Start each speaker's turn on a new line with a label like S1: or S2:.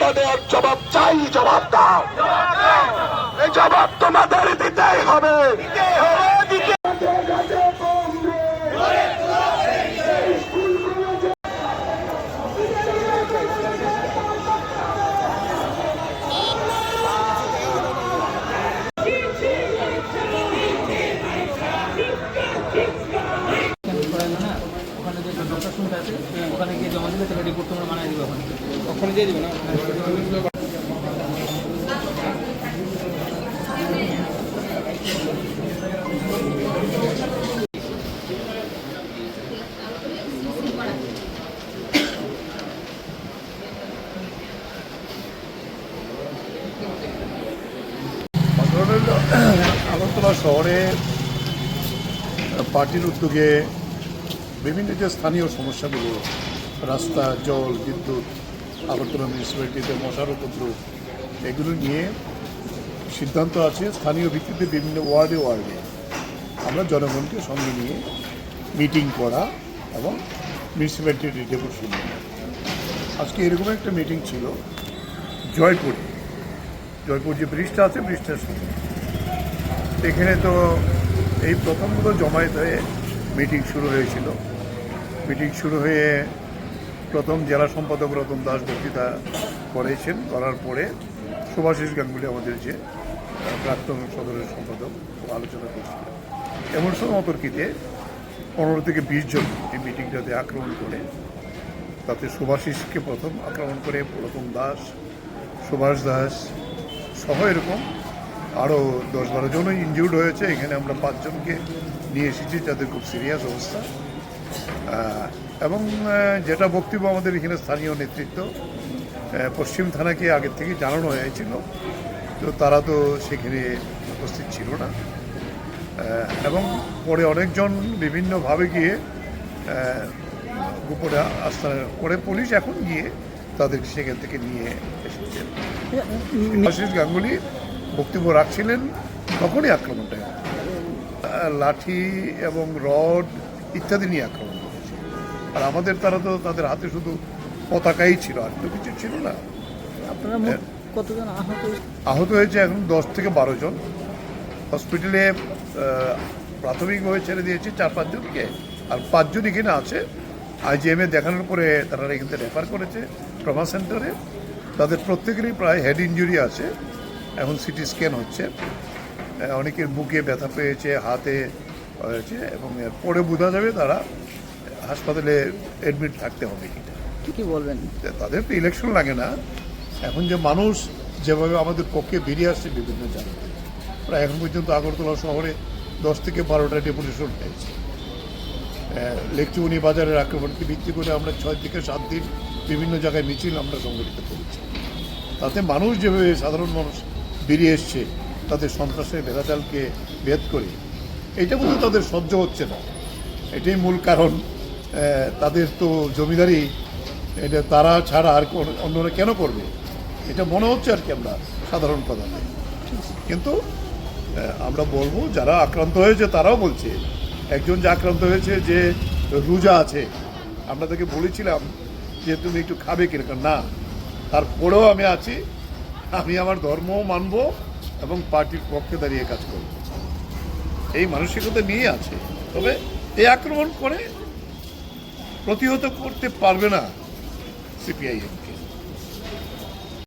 S1: তোমাদের জবাব চাই, জবাব দাও। এই জবাব তোমাদের দিতেই হবে।
S2: ওখানে গিয়ে জমা দিলে তাহলে রিপোর্ট তোমরা বানিয়ে দিবে, ওখানে দিয়ে দিবে না।
S3: আগরতলা শহরে পার্টির উদ্যোগে বিভিন্ন যে স্থানীয় সমস্যাগুলো, রাস্তা, জল, বিদ্যুৎ, আগরতলা মিউনিসিপ্যালিটিতে মশার উপদ্রব, এগুলো নিয়ে সিদ্ধান্ত আছে স্থানীয় ভিত্তিতে বিভিন্ন ওয়ার্ডে ওয়ার্ডে আমরা জনগণকে সঙ্গে নিয়ে মিটিং করা এবং মিউনিসিপ্যালিটির রিপোর্ট শুনব। আজকে এরকম একটা মিটিং ছিল জয়পুরে। জয়পুর যে ব্রিজটা আছে, ব্রিজটার সঙ্গে এখানে তো এই প্রথমত জমায়েত হয়ে মিটিং শুরু হয়েছিল। মিটিং শুরু হয়ে প্রথম জেলা সম্পাদক রতন দাস বক্তৃতা করেছেন, করার পরে শুভাশিস গাঙ্গুলি আমাদের যে প্রাক্তন সদরের সম্পাদক আলোচনা করছিলেন। এমন সময় অতর্কিতে 15 থেকে 20 জন এই মিটিংটাতে আক্রমণ করে, তাতে শুভাশিসকে প্রথম আক্রমণ করে রতন দাস, সুভাষ দাস সহ এরকম আরও 10-12 জনও ইনজিউর্ড হয়েছে। এখানে আমরা 5 জনকে নিয়ে এসেছি যাদের খুব সিরিয়াস অবস্থা। এবং যেটা বক্তব্য আমাদের এখানে স্থানীয় নেতৃত্ব, পশ্চিম থানাকে আগের থেকে জানানো হয়েছিল, তো তারা তো সেখানে উপস্থিত ছিল না। এবং পরে অনেকজন বিভিন্নভাবে গিয়ে গোপনে আস্থানা করে পুলিশ এখন গিয়ে তাদেরকে সেখান থেকে নিয়ে এসেছে। আশিস গাঙ্গুলি বক্তব্য রাখছিলেন, তখনই আক্রমণটা লাঠি এবং রড ইত্যাদি নিয়ে আক্রমণ করেছে। আর আমাদের তারা তো তাদের হাতে শুধু পতাকাই ছিল, আর তো কিছু ছিল না।
S2: আপনারা কতজন
S3: আহত হয়েছে এখন 10 থেকে 12 জন। হসপিটালে প্রাথমিকভাবে ছেড়ে দিয়েছি 4-5 জনকে, আর 5 জন এখানে আছে। IGM-এ দেখানোর পরে তারা এখান থেকে রেফার করেছে ট্রমা সেন্টারে। তাদের প্রত্যেকেরই প্রায় হেড ইঞ্জুরি আছে, এখন সিটি স্ক্যান হচ্ছে। অনেকের বুকে ব্যথা পেয়েছে, হাতে হয়েছে, এবং পরে বোঝা যাবে তারা হাসপাতালে অ্যাডমিট থাকতে হবে কিনা।
S2: কি বলবেন?
S3: তাদের তো ইলেকশন লাগে না, এখন যে মানুষ যেভাবে আমাদের পক্ষে বেরিয়ে আসছে বিভিন্ন জায়গায়, প্রায় এখন পর্যন্ত আগরতলা শহরে 10 থেকে 12টা ডেপুটেশন হয়েছে। লেকচুনি বাজারের আক্রমণকে ভিত্তি করে আমরা 6 থেকে 7 দিন বিভিন্ন জায়গায় মিছিল আমরা সংগঠিত করেছি। তাতে মানুষ যেভাবে, সাধারণ মানুষ বেরিয়ে এসছে তাদের সন্ত্রাসের ভেদাচালকে ভেদ করে, এটা কিন্তু তাদের সহ্য হচ্ছে না। এটাই মূল কারণ। তাদের তো জমিদারি, এটা তারা ছাড়া আর অন্যরা কেন করবে, এটা মনে হচ্ছে আর কি আমরা সাধারণ কথাতে। কিন্তু আমরা বলবো যারা আক্রান্ত হয়েছে তারাও বলছে, একজন যে আক্রান্ত হয়েছে যে রোজা আছে, আমরা তাকে বলেছিলাম যে তুমি একটু খাবে কিরকম, না, তারপরেও আমি আছি, আমি আমার ধর্মও মানব এবং পার্টির পক্ষে দাঁড়িয়ে কাজ করব, এই মানসিকতা নিয়ে আছে। তবে এই আক্রমণ করে প্রতিহত করতে পারবে না CPIM-কে।